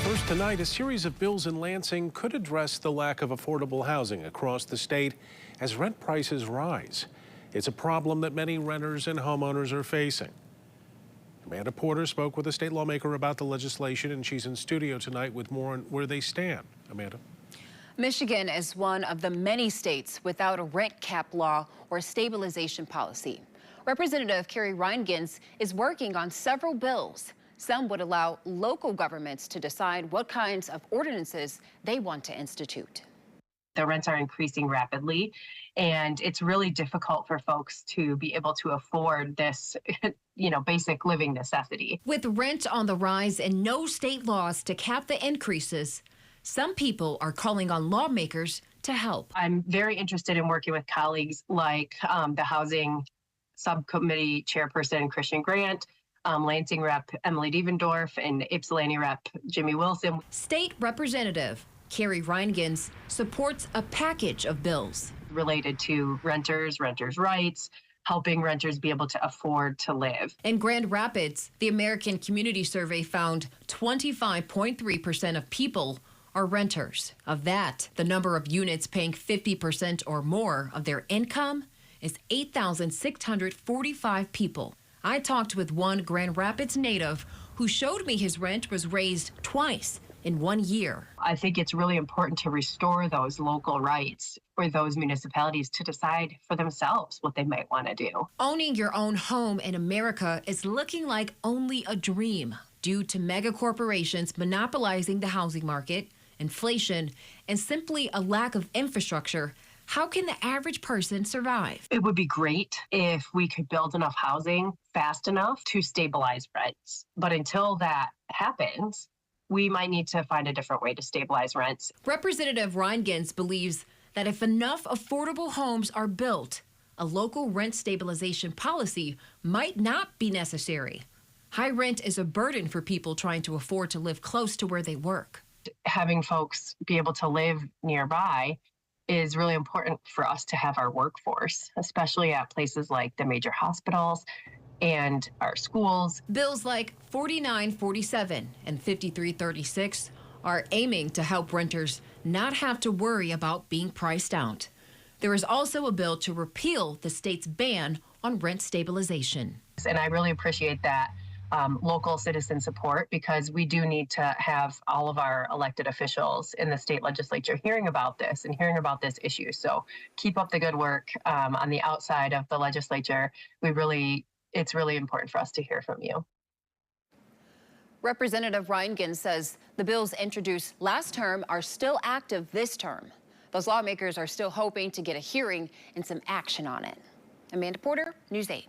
First tonight, a series of bills in Lansing could address the lack of affordable housing across the state as rent prices rise. It's a problem that many renters and homeowners are facing. Amanda Porter spoke with a state lawmaker about the legislation, and she's in studio tonight with more on where they stand. Amanda. Michigan is one of the many states without a rent cap law or a stabilization policy. Representative Carrie Reingans is working on several bills. Some would allow local governments to decide what kinds of ordinances they want to institute. The rents are increasing rapidly, and it's really difficult for folks to be able to afford this, basic living necessity. With rent on the rise and no state laws to cap the increases, some people are calling on lawmakers to help. I'm very interested in working with colleagues like the Housing Subcommittee Chairperson Christian Grant, Lansing Rep. Emily Devendorf, and Ypsilanti Rep. Jimmy Wilson. State Representative Carrie Reingans supports a package of bills related to renters' rights, helping renters be able to afford to live. In Grand Rapids, the American Community Survey found 25.3% of people are renters. Of that, the number of units paying 50% or more of their income is 8,645 people. I talked with one Grand Rapids native who showed me his rent was raised twice in 1 year. I think it's really important to restore those local rights for those municipalities to decide for themselves what they might want to do. Owning your own home in America is looking like only a dream due to mega corporations monopolizing the housing market, inflation, and simply a lack of infrastructure. How can the average person survive? It would be great if we could build enough housing fast enough to stabilize rents. But until that happens, we might need to find a different way to stabilize rents. Representative Reingans believes that if enough affordable homes are built, a local rent stabilization policy might not be necessary. High rent is a burden for people trying to afford to live close to where they work. Having folks be able to live nearby is really important for us to have our workforce, especially at places like the major hospitals and our schools. Bills like 4947 and 5336 are aiming to help renters not have to worry about being priced out. There is also a bill to repeal the state's ban on rent stabilization. And I really appreciate that local citizen support, because we do need to have all of our elected officials in the state legislature hearing about this issue. So keep up the good work on the outside of the legislature. It's really important for us to hear from you. Representative Reingans says the bills introduced last term are still active this term. Those lawmakers are still hoping to get a hearing and some action on it. Amanda Porter, News 8.